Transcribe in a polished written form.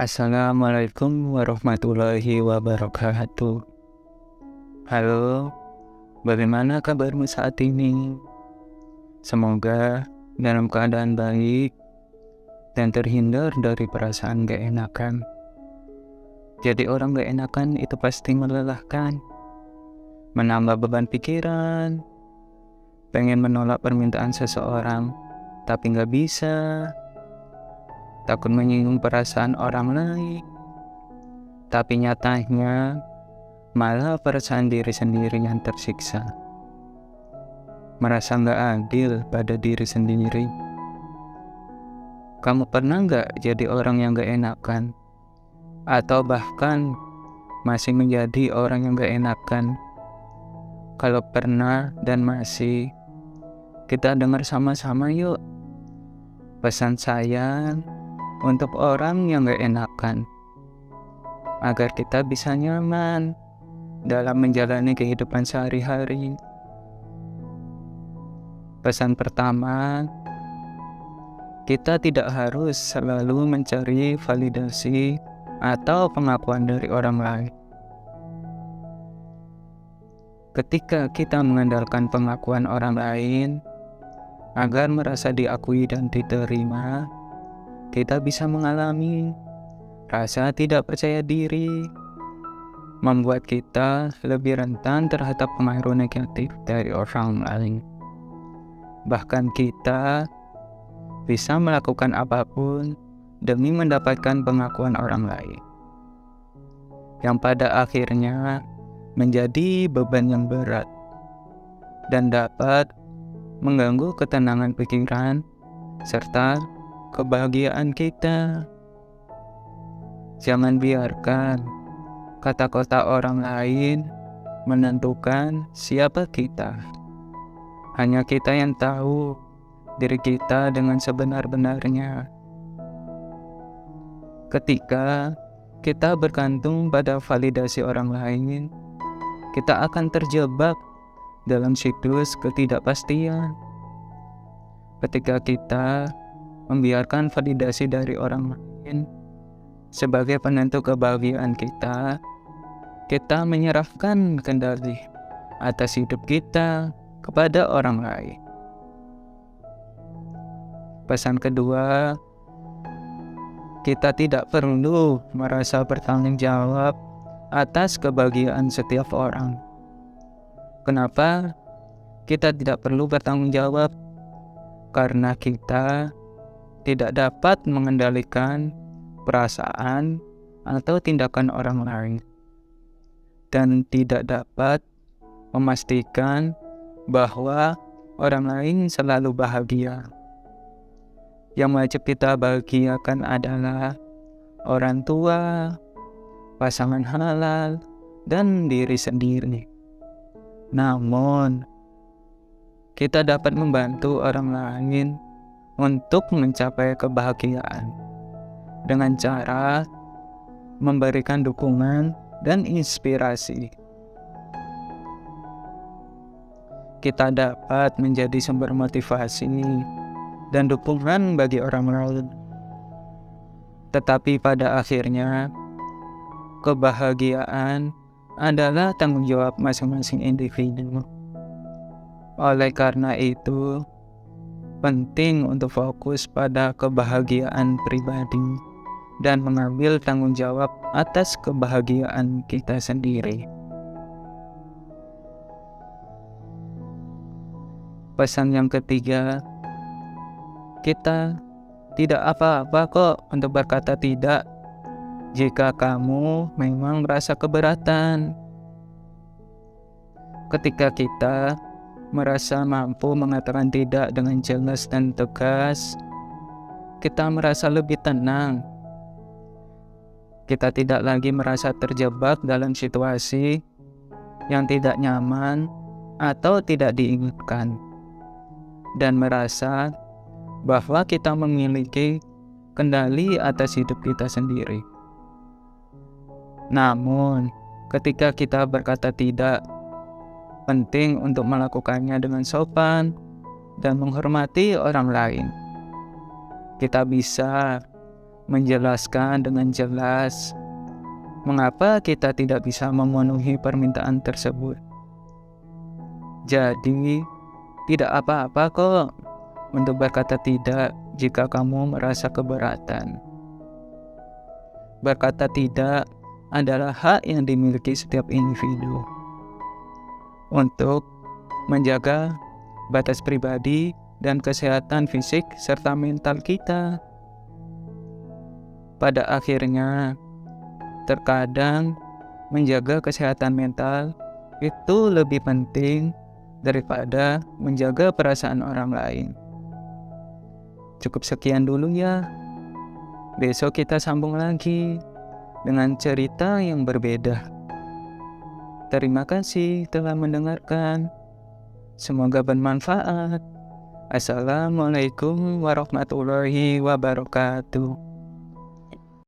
Assalamualaikum warahmatullahi wabarakatuh. Halo, bagaimana kabarmu saat ini? Semoga dalam keadaan baik dan terhindar dari perasaan gak enakan. Jadi orang gak enakan itu pasti melelahkan, menambah beban pikiran, pengen menolak permintaan seseorang tapi gak bisa, takut menyinggung perasaan orang lain, tapi nyatanya malah perasaan diri sendiri yang tersiksa. Merasa gak adil pada diri sendiri. Kamu pernah gak jadi orang yang gak enakan? Atau bahkan masih menjadi orang yang gak enakan? Kalau pernah dan masih, kita dengar sama-sama yuk pesan sayang untuk orang yang gak enakan, agar kita bisa nyaman dalam menjalani kehidupan sehari-hari. Pesan pertama, kita tidak harus selalu mencari validasi atau pengakuan dari orang lain. Ketika kita mengandalkan pengakuan orang lain agar merasa diakui dan diterima, kita bisa mengalami rasa tidak percaya diri, membuat kita lebih rentan terhadap pengaruh negatif dari orang lain. Bahkan kita bisa melakukan apapun demi mendapatkan pengakuan orang lain, yang pada akhirnya menjadi beban yang berat dan dapat mengganggu ketenangan pikiran serta kebahagiaan kita. Jangan biarkan kata-kata orang lain menentukan siapa kita. Hanya kita yang tahu diri kita dengan sebenar-benarnya. Ketika kita bergantung pada validasi orang lain, kita akan terjebak dalam siklus ketidakpastian. Ketika kita membiarkan validasi dari orang lain sebagai penentu kebahagiaan kita menyerahkan kendali atas hidup kita kepada orang lain. Pesan kedua, kita tidak perlu merasa bertanggung jawab atas kebahagiaan setiap orang. Kenapa kita tidak perlu bertanggung jawab? Karena kita tidak dapat mengendalikan perasaan atau tindakan orang lain, dan tidak dapat memastikan bahwa orang lain selalu bahagia. Yang wajib kita bahagiakan adalah orang tua, pasangan halal, dan diri sendiri. Namun, kita dapat membantu orang lain untuk mencapai kebahagiaan dengan cara memberikan dukungan dan inspirasi. Kita dapat menjadi sumber motivasi dan dukungan bagi orang lain. Tetapi pada akhirnya, kebahagiaan adalah tanggung jawab masing-masing individu. Oleh karena itu, penting untuk fokus pada kebahagiaan pribadi dan mengambil tanggung jawab atas kebahagiaan kita sendiri. Pesan yang ketiga, kita tidak apa-apa kok untuk berkata tidak jika kamu memang merasa keberatan. Ketika kita merasa mampu mengatakan tidak dengan jelas dan tegas, kita merasa lebih tenang. Kita tidak lagi merasa terjebak dalam situasi yang tidak nyaman atau tidak diinginkan, dan merasa bahwa kita memiliki kendali atas hidup kita sendiri. Namun, ketika kita berkata tidak, penting untuk melakukannya dengan sopan dan menghormati orang lain. Kita bisa menjelaskan dengan jelas mengapa kita tidak bisa memenuhi permintaan tersebut. Jadi, tidak apa-apa kok untuk berkata tidak jika kamu merasa keberatan. Berkata tidak adalah hak yang dimiliki setiap individu untuk menjaga batas pribadi dan kesehatan fisik serta mental kita. Pada akhirnya, terkadang menjaga kesehatan mental itu lebih penting daripada menjaga perasaan orang lain. Cukup sekian dulu ya. Besok kita sambung lagi dengan cerita yang berbeda. Terima kasih telah mendengarkan. Semoga bermanfaat. Assalamualaikum warahmatullahi wabarakatuh.